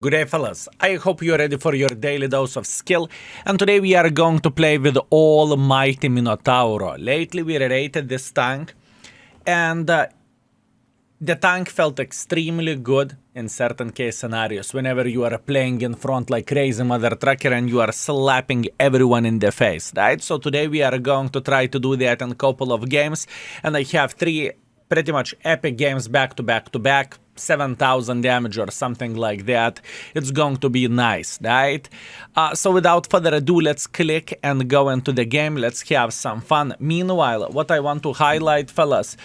Good day, fellas. I hope you're ready for your daily dose of skill, and today we are going to play with almighty Minotauro. Lately we rated this tank, and the tank felt extremely good in certain case scenarios. Whenever you are playing in front like crazy mother trucker and you are slapping everyone in the face, right? So today we are going to try to do that in a couple of games, and I have three pretty much epic games back to back to back. 7,000 damage or something like that. It's going to be nice, right? So without further ado, let's click and go into the game. Let's have some fun. Meanwhile, what I want to highlight, fellas,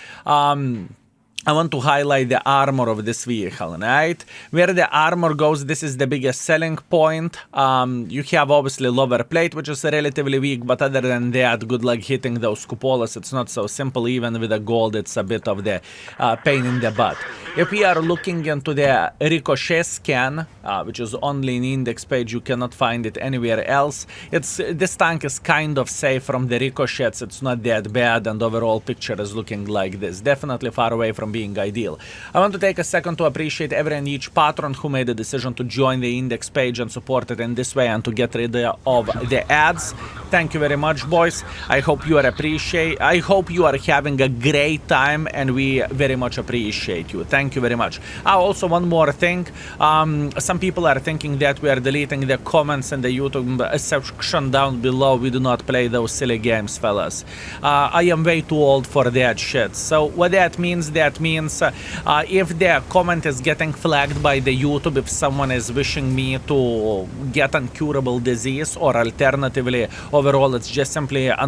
I want to highlight the armor of this vehicle, right? Where the armor goes, this is the biggest selling point. You have obviously lower plate, which is relatively weak, but other than that, good luck hitting those cupolas. It's not so simple. Even with the gold, it's a bit of the pain in the butt. If we are looking into the ricochet scan, which is only in index page, you cannot find it anywhere else. This tank is kind of safe from the ricochets. It's not that bad, and overall picture is looking like this. Definitely far away from being ideal. I want to take a second to appreciate every and each patron who made the decision to join the index page and support it in this way and to get rid of the ads. Thank you very much, boys. I hope you are having a great time, and we very much appreciate you. Thank you very much. Also, one more thing. Some people are thinking that we are deleting the comments in the YouTube section down below. We do not play those silly games, fellas. I am way too old for that shit. So what that means, if the comment is getting flagged by the YouTube, if someone is wishing me to get incurable disease, or alternatively, overall it's just simply a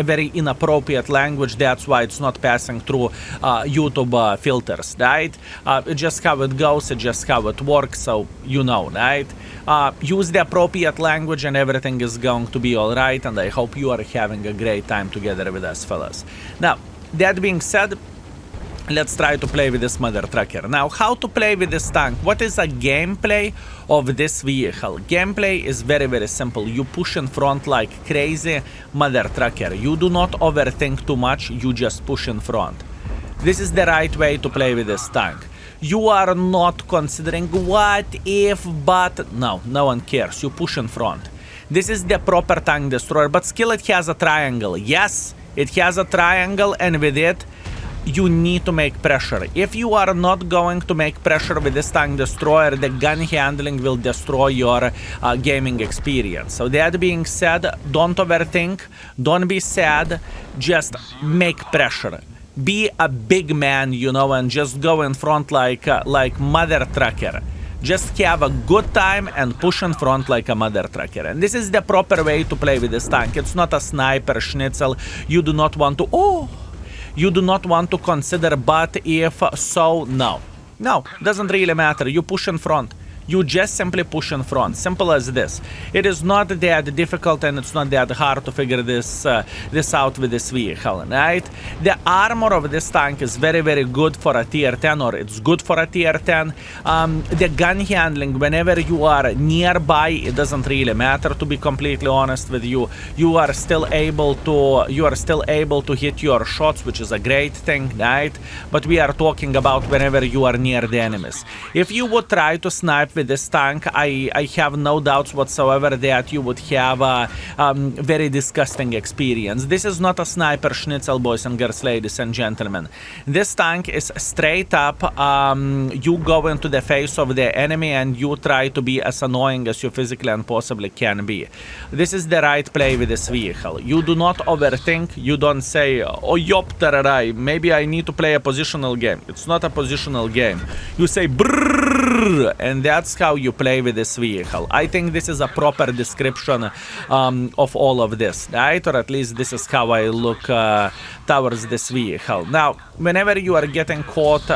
very inappropriate language, that's why it's not passing through YouTube filters, right? It's just how it goes, it's just how it works, so you know, right? Use the appropriate language and everything is going to be alright, and I hope you are having a great time together with us, fellas. Now, that being said, let's try to play with this mother trucker. Now, how to play with this tank? What is a gameplay of this vehicle? Gameplay is very, very simple. You push in front like crazy mother trucker. You do not overthink too much, you just push in front. This is the right way to play with this tank. You are not considering what if, but no one cares. You push in front. This is the proper tank destroyer, but still it has a triangle. Yes, it has a triangle, and with it, you need to make pressure. If you are not going to make pressure with this tank destroyer, the gun handling will destroy your gaming experience. So that being said, don't overthink, don't be sad, just make pressure. Be a big man, you know, and just go in front like mother trucker. Just have a good time and push in front like a mother trucker. And this is the proper way to play with this tank. It's not a sniper schnitzel. You do not want to, you do not want to consider, but if so, no, doesn't really matter. You push in front. You just simply push in front. Simple as this. It is not that difficult, and it's not that hard to figure this out with this vehicle, right? The armor of this tank is very, very good for a tier 10, or it's good for a tier 10. The gun handling, whenever you are nearby, it doesn't really matter, to be completely honest with you. You are still able to hit your shots, which is a great thing, right? But we are talking about whenever you are near the enemies. If you would try to snipe with this tank, I have no doubts whatsoever that you would have a very disgusting experience. This is not a sniper schnitzel, boys and girls, ladies and gentlemen. This tank is straight up, you go into the face of the enemy and you try to be as annoying as you physically and possibly can be. This is the right play with this vehicle. You do not overthink, you don't say, oh yop tararai, maybe I need to play a positional game. It's not a positional game. You say brrrr, and that's how you play with this vehicle. I think this is a proper description of all of this, right? Or at least this is how I look towards this vehicle. Now, whenever you are getting caught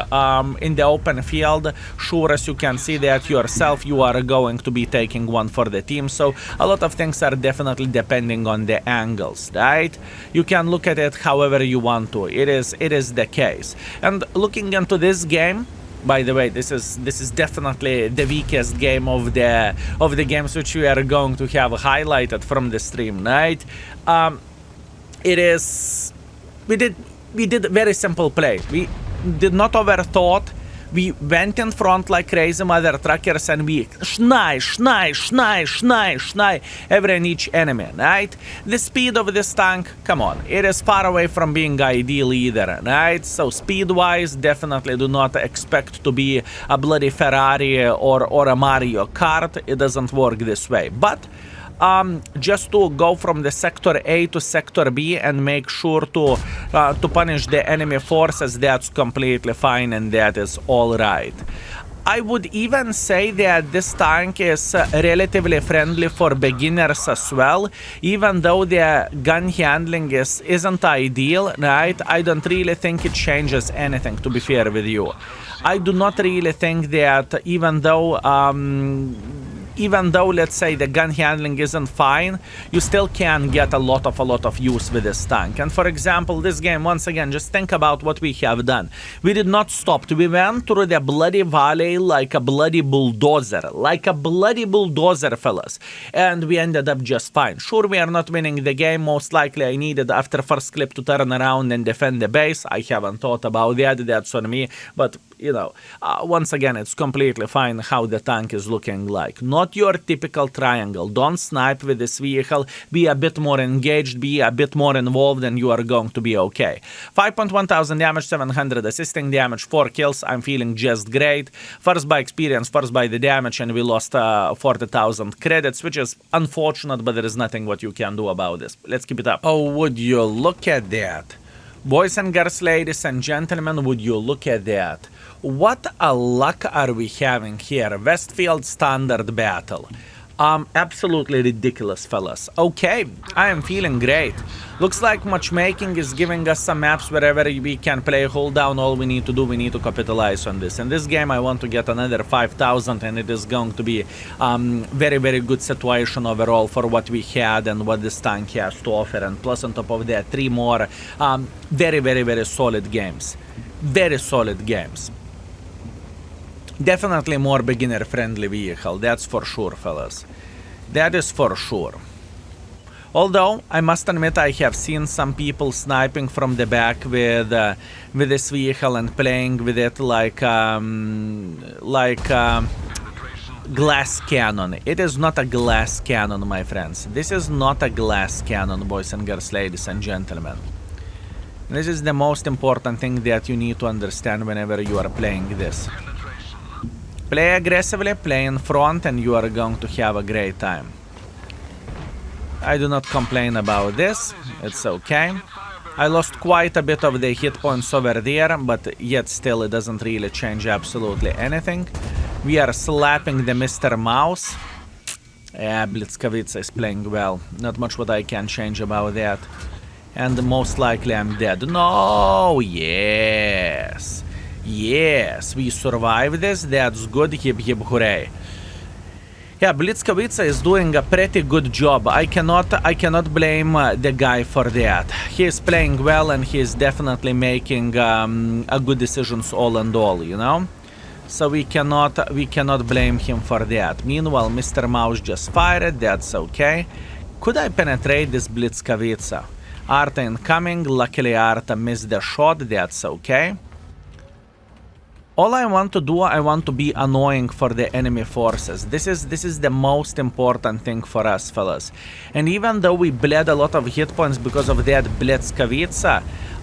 in the open field, sure as you can see that yourself, you are going to be taking one for the team. So a lot of things are definitely depending on the angles, right? You can look at it however you want to. It is the case. And looking into this game, by the way, this is definitely the weakest game of the games which we are going to have highlighted from the stream, right? It is we did a very simple play. We did not overthought. We went in front like crazy mother truckers and we schnai every and each enemy, right? The speed of this tank, come on, it is far away from being ideal either, right? So speed-wise, definitely do not expect to be a bloody Ferrari or a Mario Kart. It doesn't work this way. But just to go from the sector A to sector B and make sure to punish the enemy forces, that's completely fine and that is all right. I would even say that this tank is relatively friendly for beginners as well, even though the gun handling isn't ideal, right? I don't really think it changes anything, to be fair with you. I do not really think that even though let's say the gun handling isn't fine, you still can get a lot of use with this tank. And for example, this game, once again, just think about what we have done. We did not stop. We went through the bloody valley like a bloody bulldozer, fellas. And we ended up just fine. Sure, we are not winning the game. Most likely I needed after first clip to turn around and defend the base. I haven't thought about that. That's on me. But you know, once again, it's completely fine how the tank is looking like. Not your typical triangle. Don't snipe with this vehicle. Be a bit more engaged, be a bit more involved, and you are going to be okay. 5.1 thousand damage, 700 assisting damage, 4 kills. I'm feeling just great. First by experience, first by the damage, and we lost 40,000 credits, which is unfortunate, but there is nothing what you can do about this. Let's keep it up. Oh, would you look at that? Boys and girls, ladies and gentlemen, would you look at that? What a luck are we having here? Westfield standard battle. Absolutely ridiculous, fellas. Okay, I am feeling great. Looks like matchmaking is giving us some maps wherever we can play hold down. All we need to do, we need to capitalize on this. In this game, I want to get another 5,000, and it is going to be very, very good situation overall for what we had and what this tank has to offer. And plus, on top of that, 3 more very, very, very solid games. Very solid games. Definitely more beginner-friendly vehicle, that's for sure, fellas. That is for sure. Although, I must admit, I have seen some people sniping from the back with this vehicle and playing with it like glass cannon. It is not a glass cannon, my friends. This is not a glass cannon, boys and girls, ladies and gentlemen. This is the most important thing that you need to understand whenever you are playing this. Play aggressively, play in front, and you are going to have a great time. I do not complain about this, it's okay. I lost quite a bit of the hit points over there, but yet still it doesn't really change absolutely anything. We are slapping the Mr. Mouse. Yeah, Blitzkowitz is playing well. Not much what I can change about that. And most likely I'm dead. No, yes. Yes, we survived this, that's good, hip hip hooray. Yeah, Blitzkowitz is doing a pretty good job. I cannot blame the guy for that. He is playing well and he is definitely making a good decisions all and all, you know? So we cannot blame him for that. Meanwhile, Mr. Mouse just fired, that's okay. Could I penetrate this Blitzkowitz? Arta incoming, luckily Arta missed the shot, that's okay. All I want to do, I want to be annoying for the enemy forces. This is the most important thing for us, fellas. And even though we bled a lot of hit points because of that Blitzkowitz,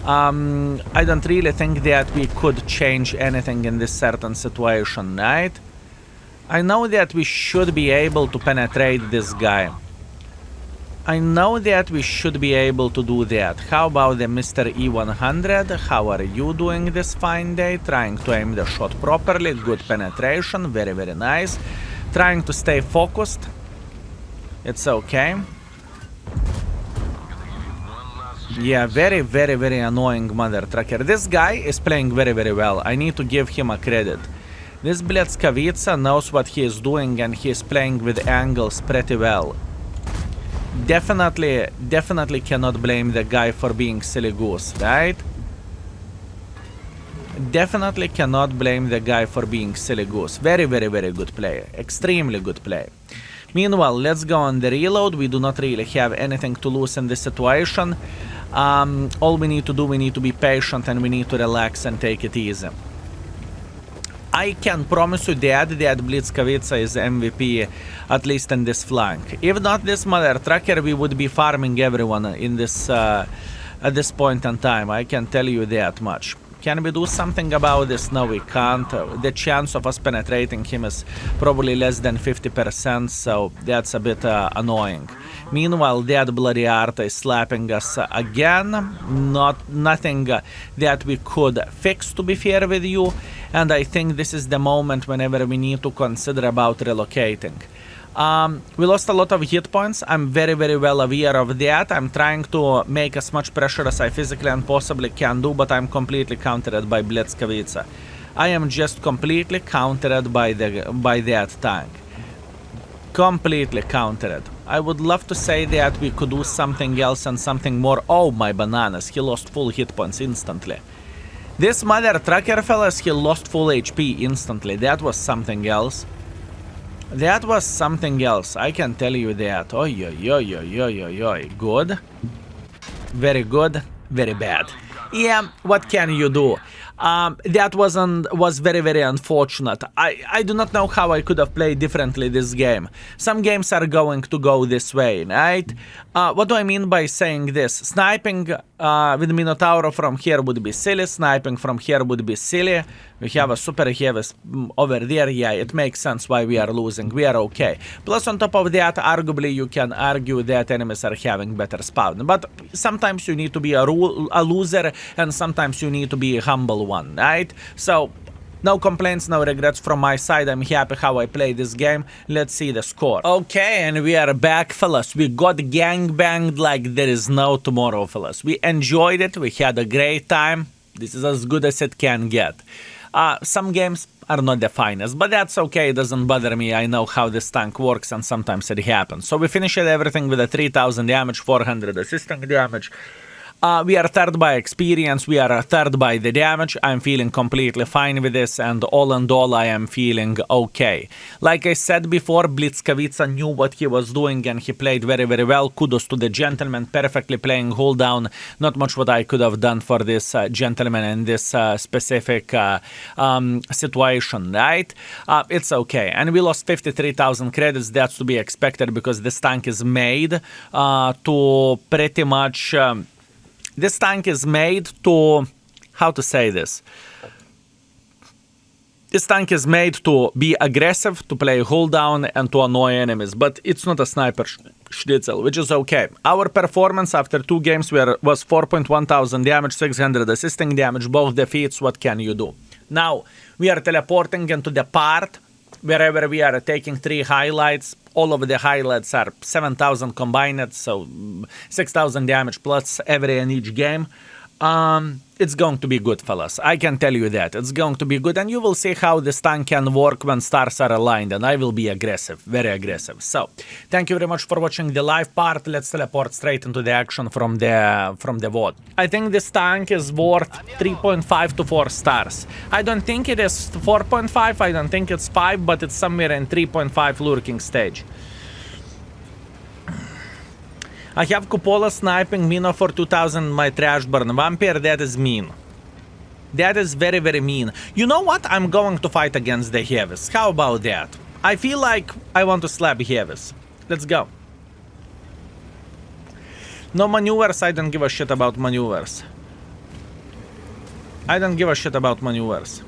I don't really think that we could change anything in this certain situation, right? I know that we should be able to penetrate this guy. I know that we should be able to do that. How about the Mr. E100? How are you doing this fine day? Trying to aim the shot properly. Good penetration. Very, very nice. Trying to stay focused. It's okay. Yeah, very, very, very annoying mother trucker. This guy is playing very, very well. I need to give him a credit. This Blitzkowitz knows what he is doing and he is playing with angles pretty well. Definitely cannot blame the guy for being silly goose, right? Definitely cannot blame the guy for being silly goose. Very, very, very good play. Extremely good play. Meanwhile, let's go on the reload. We do not really have anything to lose in this situation. All we need to do, we need to be patient and we need to relax and take it easy. I can promise you that Blitzkowitza is MVP, at least in this flank. If not this mother trucker, we would be farming everyone in this at this point in time. I can tell you that much. Can we do something about this? No, we can't. The chance of us penetrating him is probably less than 50%, so that's a bit annoying. Meanwhile, that bloody Arta is slapping us again. Nothing that we could fix, to be fair with you. And I think this is the moment whenever we need to consider about relocating. We lost a lot of hit points. I'm very, very well aware of that. I'm trying to make as much pressure as I physically and possibly can do, but I'm completely countered by Blitzkowitza. I am just completely countered by that tank. Completely countered. I would love to say that we could do something else and something more. Oh, my bananas. He lost full hit points instantly. This mother trucker, fellas, he lost full HP instantly. That was something else. That was something else, I can tell you that. Oi, oi, oi, oi, oi, oi, oi. Good. Very good. Very bad. Yeah, what can you do? That was very, very unfortunate. I do not know how I could have played differently this game. Some games are going to go this way, right? What do I mean by saying this? Sniping with Minotauro from here would be silly. Sniping from here would be silly. We have a super heavy over there. Yeah, it makes sense why we are losing. We are okay. Plus, on top of that, arguably, you can argue that enemies are having better spawn. But sometimes you need to be a loser, and sometimes you need to be a humble one, right? So, no complaints, no regrets from my side. I'm happy how I play this game. Let's see the score. Okay, and we are back, fellas. We got gangbanged like there is no tomorrow, fellas. We enjoyed it. We had a great time. This is as good as it can get. Some games are not the finest, but that's okay, it doesn't bother me. I know how this tank works and sometimes it happens. So we finished everything with a 3000 damage, 400 assisting damage. We are third by experience, we are third by the damage. I'm feeling completely fine with this, and all in all, I am feeling okay. Like I said before, Blitzkowitza knew what he was doing and he played very, very well. Kudos to the gentleman, perfectly playing hold down. Not much what I could have done for this gentleman in this specific situation, right? It's okay. And we lost 53,000 credits. That's to be expected because this tank is made to pretty much... This tank is made to... How to say this? This tank is made to be aggressive, to play hold down, and to annoy enemies. But it's not a sniper schnitzel, which is okay. Our performance after 2 games was 4.1 thousand damage, 600 assisting damage, both defeats. What can you do? Now, we are teleporting into the part wherever we are taking 3 highlights. All of the highlights are 7,000 combined, so 6,000 damage plus every in each game. It's going to be good, fellas. I can tell you that. It's going to be good, and you will see how this tank can work when stars are aligned, and I will be aggressive, very aggressive. So, thank you very much for watching the live part. Let's teleport straight into the action from the VOD. I think this tank is worth 3.5 to 4 stars. I don't think it is 4.5, I don't think it's 5, but it's somewhere in 3.5 lurking stage. I have Cupola sniping Mino for 2000, my trash burn vampire. That is mean. That is very, very mean. You know what? I'm going to fight against the heavies. How about that? I feel like I want to slap heavies. Let's go. No maneuvers. I don't give a shit about maneuvers. I don't give a shit about maneuvers.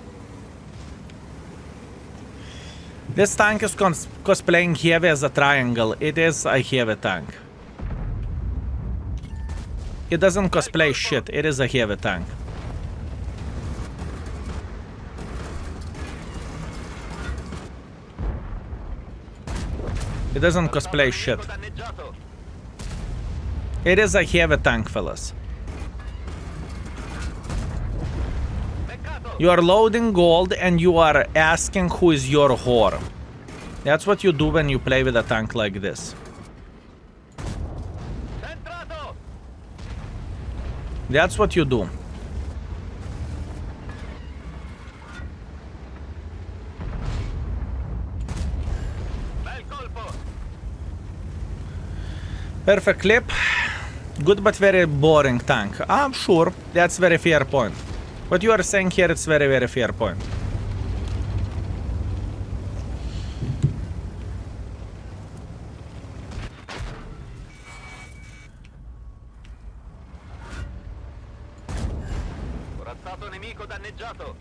This tank is cosplaying heavy as a triangle. It is a heavy tank. It doesn't cosplay shit, it is a heavy tank. It doesn't cosplay shit. It is a heavy tank, fellas. You are loading gold and you are asking who is your whore. That's what you do when you play with a tank like this. That's what you do. Perfect clip. Good but very boring tank. I'm sure. That's very fair point. What you are saying here, it's very, very fair point. nemico danneggiato.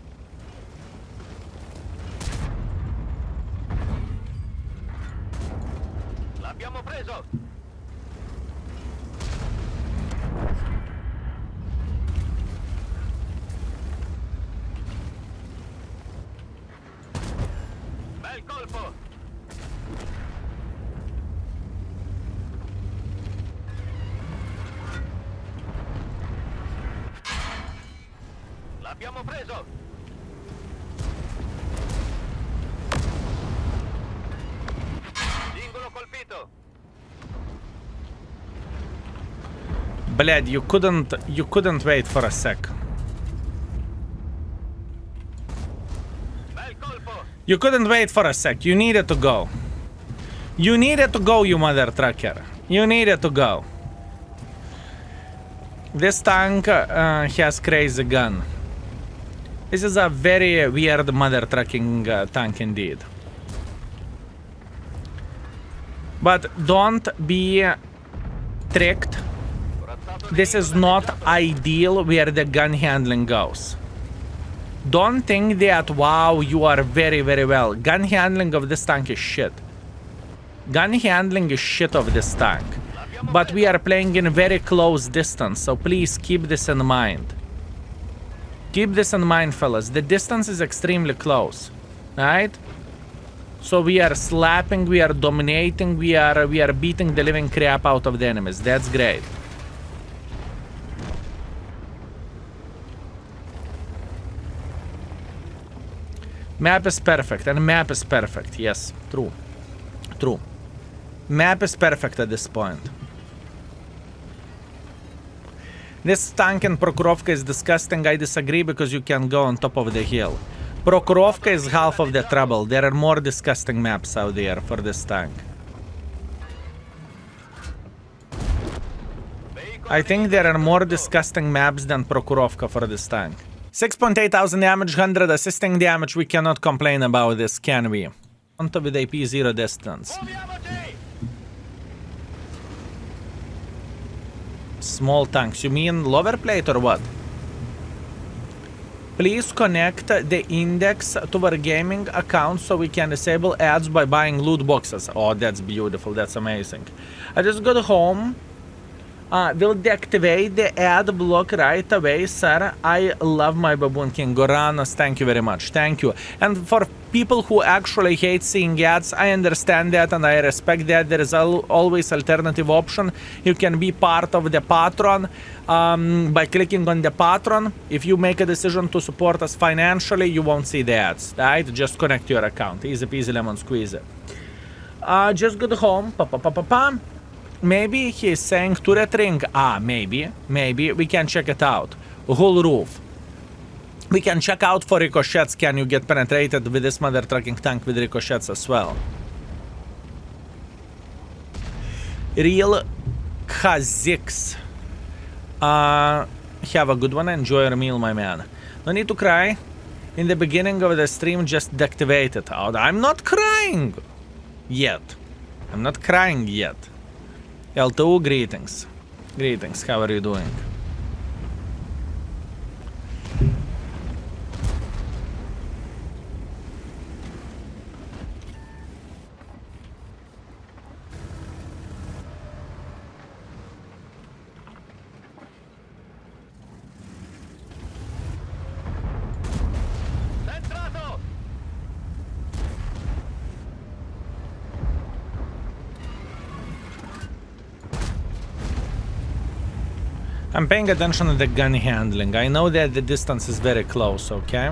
L'abbiamo preso. Bel colpo. L'abbiamo preso. Singolo colpito. Bled, you couldn't wait for a sec. Bel colpo. You couldn't wait for a sec. You needed to go. You needed to go, you mother trucker. You needed to go. This tank has crazy gun. This is a very weird mother trucking tank indeed. But don't be tricked. This is not ideal where the gun handling goes. Don't think that, wow, you are very, very well. Gun handling of this tank is shit. Gun handling is shit of this tank. But we are playing in very close distance, so please keep this in mind. Keep this in mind, fellas. The distance is extremely close, right? So we are slapping, we are dominating, we are beating the living crap out of the enemies. That's great. Map is perfect, and map is perfect. Yes, true. True. Map is perfect at this point. This tank in Prokhorovka is disgusting. I disagree because you can go on top of the hill. Prokhorovka is half of the trouble. There are more disgusting maps out there for this tank. I think there are more disgusting maps than Prokhorovka for this tank. 6.8 thousand damage, 100 assisting damage. We cannot complain about this, can we? On top with AP 0 distance. Small tanks. You mean lower plate or what? Please connect the index to our gaming account so we can disable ads by buying loot boxes. Oh, that's beautiful. That's amazing. I just got home. Will deactivate the ad block right away, sir. I love my Baboon King. Goranos, thank you very much. Thank you. And for people who actually hate seeing ads, I understand that and I respect that. There is always alternative option. You can be part of the Patreon by clicking on the Patreon. If you make a decision to support us financially, you won't see the ads, right? Just connect your account. Easy peasy lemon squeezy. Just got home. Maybe he's saying turret ring. Maybe we can check it out. Whole roof. We can check out for ricochets. Can you get penetrated with this mother trucking tank with ricochets as well? Real Khazix. Have a good one. Enjoy your meal, my man. No need to cry. In the beginning of the stream, just deactivate it out. I'm not crying yet. I'm not crying yet. L2, greetings. Greetings, how are you doing? I'm paying attention to the gun handling. I know that the distance is very close, okay?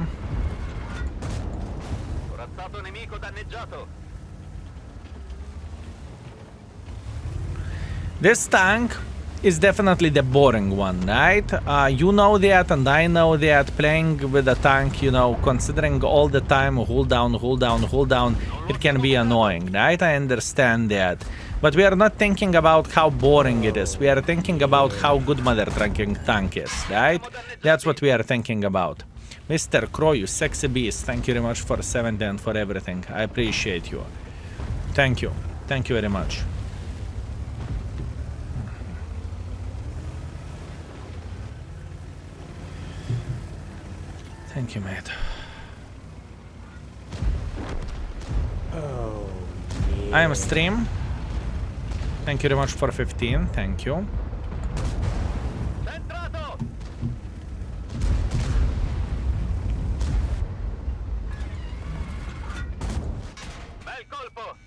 This tank is definitely the boring one, right? You know that and I know that. Playing with a tank, you know, considering all the time hold down, it can be annoying, right? I understand that. But we are not thinking about how boring it is. We are thinking about how good mother trucking tank is, right? That's what we are thinking about. Mr. Crow, you sexy beast, thank you very much for 70 and for everything. I appreciate you. Thank you. Thank you very much. Thank you, mate. Oh, I am stream. Thank you very much for 15. Thank you. Centrato! Bel colpo!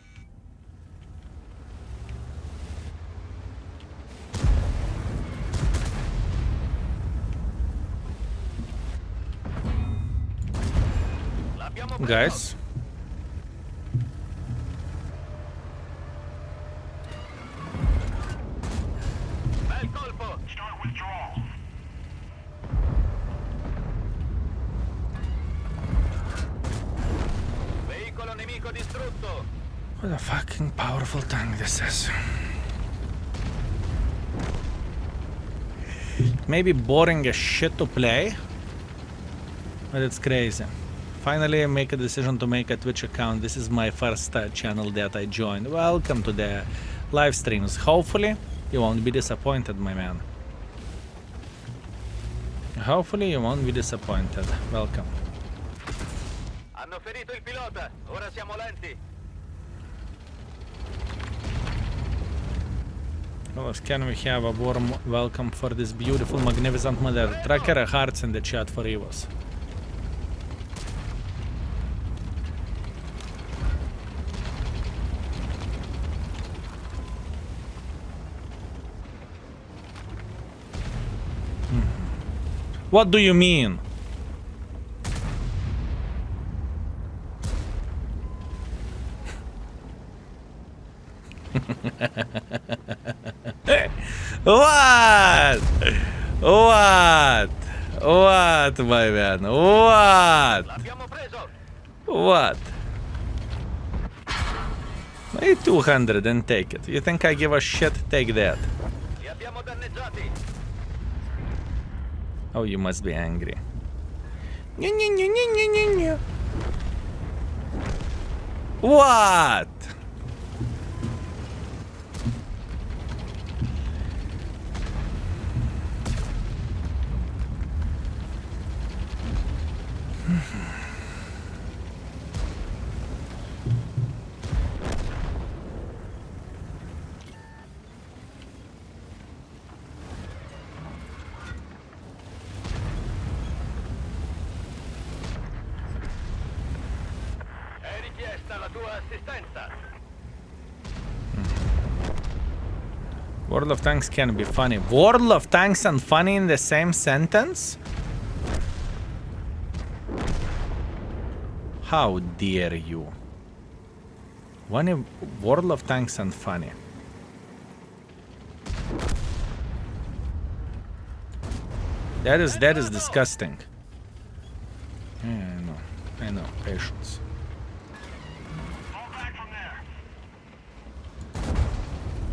L'abbiamo preso! Guys. Bel colpo! Start withdrawal. Veicolo nemico distrutto! What a fucking powerful tank this is. Maybe boring as shit to play, but it's crazy. Finally, I make a decision to make a Twitch account. This is my first channel that I joined. Welcome to the live streams. Hopefully, you won't be disappointed, my man. Hopefully, you won't be disappointed. Welcome. Hanno ferito il pilota! Ora siamo lenti! Fellas, can we have a warm welcome for this beautiful, magnificent mother trucker? Hearts in the chat for Evos. What do you mean? What? What? What, my man? What? L'abbiamo preso! What? Pay 200 and take it. You think I give a shit? Take that. Li abbiamo danneggiati! Oh, you must be angry. What? È richiesta la tua assistenza! World of Tanks can be funny. World of Tanks and funny in the same sentence? How dare you? World of Tanks and funny. That is disgusting. Yeah, I know. Patience. Fall back from there!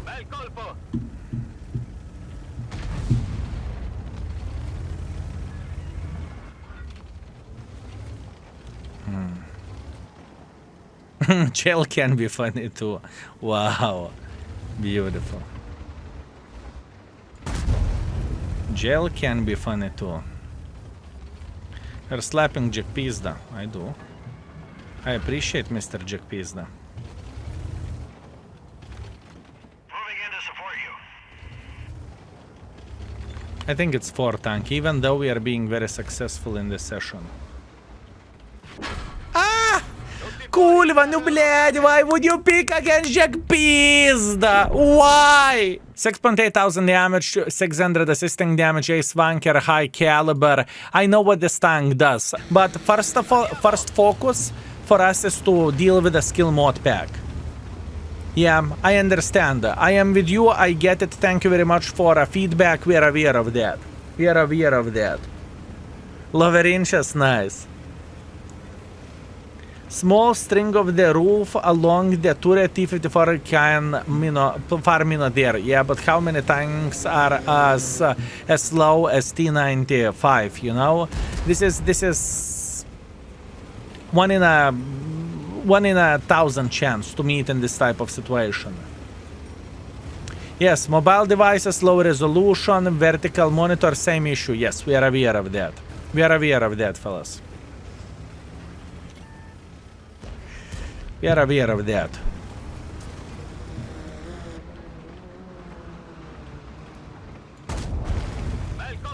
Bel colpo! Jail can be funny too. Wow. Beautiful. Jail can be funny too. You're slapping Jack Pizda. I do. I appreciate Mr. Jack Pizda. Moving in to support you. I think it's 4 tank, even though we are being very successful in this session. Ah! Кульва, ну блядь, why would you pick against Jack Pizda? Why? 6,800 damage, 600 assisting damage, ace wanker, high caliber. I know what this tank does, but first focus for us is to deal with the skill mod pack. Yeah, I understand. I am with you, I get it. Thank you very much for feedback. We are aware of that. We are aware of that. Loverinchas, nice. Small string of the roof along the turret T-54 can far Minotauro. Yeah, but how many tanks are as low as T-95, you know? This is one in a 1,000 chance to meet in this type of situation. Yes, mobile devices, low resolution, vertical monitor, same issue. Yes, we are aware of that. We are aware of that, fellas. We are aware of that.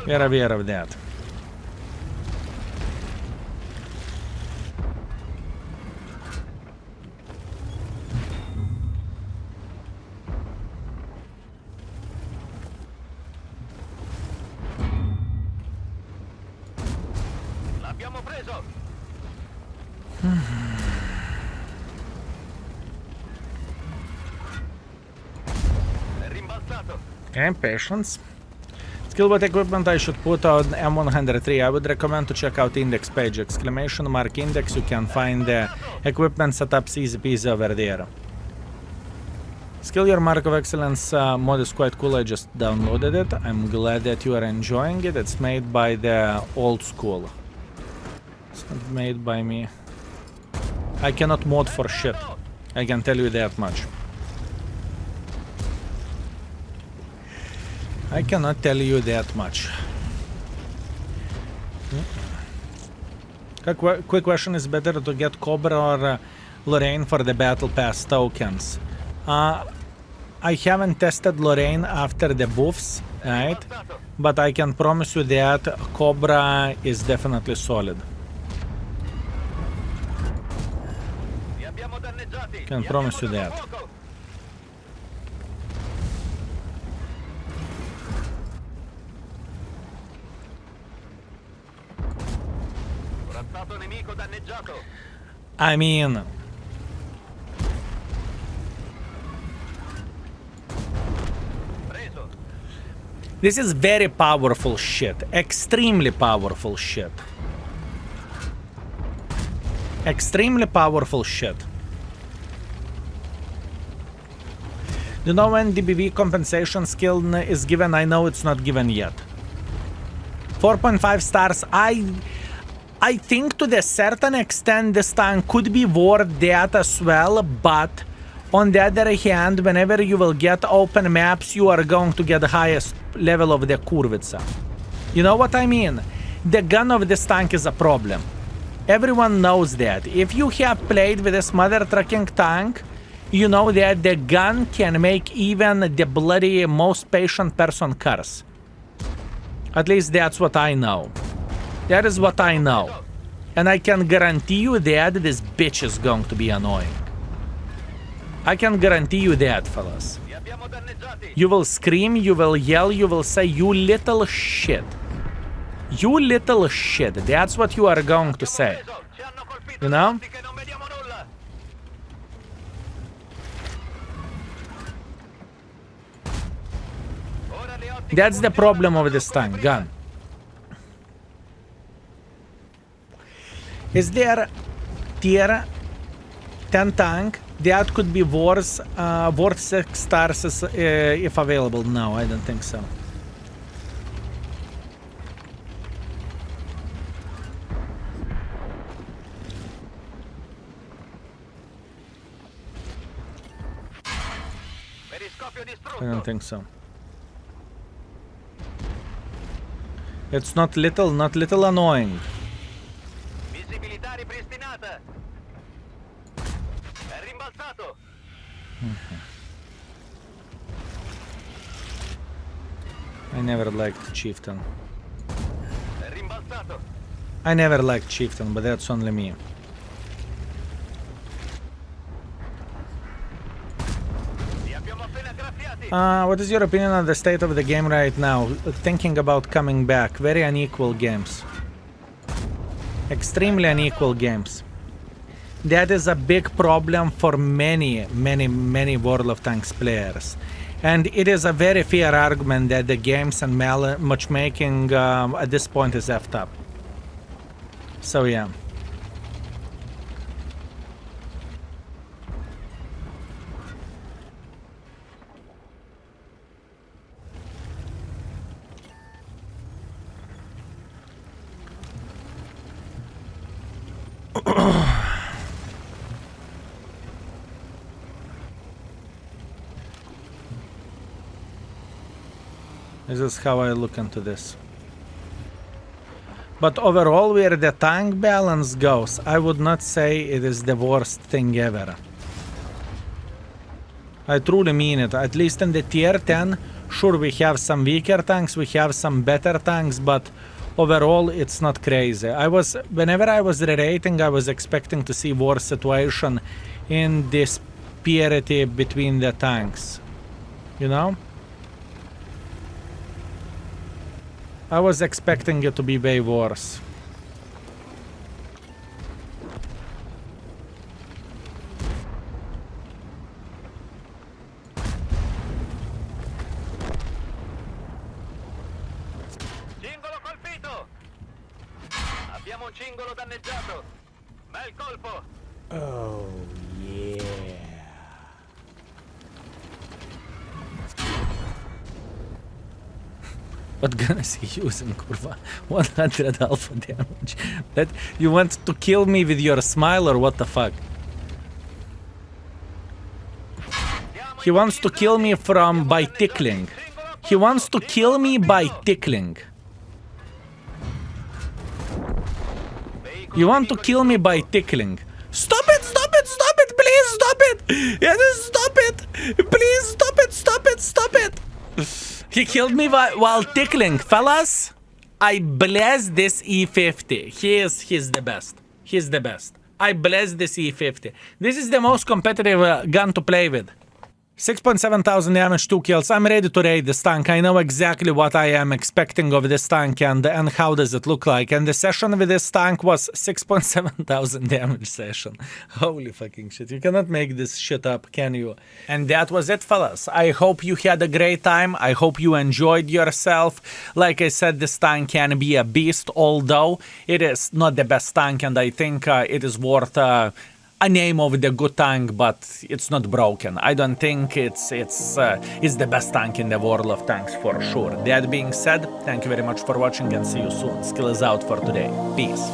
We are aware of that. L'abbiamo preso. È rimbalzato. Okay, patience. Skill what equipment I should put on M103. I would recommend to check out index page. Exclamation mark index. You can find the equipment setups easy peasy over there. Skill your mark of excellence mod is quite cool. I just downloaded it. I'm glad that you are enjoying it. It's made by the old school. It's not made by me. I cannot mod for shit. I can tell you that much. I cannot tell you that much. Quick question, is better to get Cobra or Lorraine for the Battle Pass tokens? I haven't tested Lorraine after the buffs, right? But I can promise you that Cobra is definitely solid. Can promise you that. I mean, this is very powerful shit. Extremely powerful shit. Extremely powerful shit. Do you know when DBV compensation skill is given? I know it's not given yet. 4.5 stars. I think to the certain extent this tank could be worth that as well, but on the other hand, whenever you will get open maps, you are going to get the highest level of the Kurvitsa. You know what I mean? The gun of this tank is a problem. Everyone knows that. If you have played with this mother trucking tank, you know that the gun can make even the bloody most patient person curse. At least that's what I know. That is what I know. And I can guarantee you that this bitch is going to be annoying. I can guarantee you that, fellas. You will scream, you will yell, you will say, you little shit. You little shit. That's what you are going to say. You know? That's the problem of this tank gun. Is there tier 10 tank that could be worth 6 stars if available? No, I don't think so. I don't think so. It's not little annoying. I never liked Chieftain. I never liked Chieftain, but that's only me. What is your opinion on the state of the game right now? Thinking about coming back. Very unequal games. Extremely unequal games. That is a big problem for many World of Tanks players. And it is a very fair argument that the games and matchmaking at this point is effed up. So yeah. This is how I look into this. But overall, where the tank balance goes, I would not say it is the worst thing ever. I truly mean it. At least in the tier 10, sure, we have some weaker tanks, we have some better tanks, but overall, it's not crazy. Whenever I was re-rating, I was expecting to see worse situation in disparity between the tanks. You know? I was expecting it to be way worse. Cingolo colpito! Abbiamo un cingolo danneggiato! Bel colpo! Oh, yeah. What gun is he using, kurva? 100 alpha damage. That you want to kill me with your smile or what the fuck? He wants to kill me by tickling. He wants to kill me by tickling. You want to kill me by tickling. Stop it, stop it, stop it, please stop it. Yes, stop it. Please stop it, stop it, stop it. He killed me while tickling. Fellas, I bless this E50. He's the best. He's the best. I bless this E50. This is the most competitive gun to play with. 6.7 thousand damage, 2 kills. I'm ready to raid this tank. I know exactly what I am expecting of this tank and how does it look like. And the session with this tank was 6.7 thousand damage session. Holy fucking shit. You cannot make this shit up, can you? And that was it, fellas. I hope you had a great time. I hope you enjoyed yourself. Like I said, this tank can be a beast, although it is not the best tank, and I think it is worth a name of the good tank, but it's not broken. I don't think it's the best tank in the world of tanks for sure. That being said, thank you very much for watching and see you soon. Skill is out for today. Peace.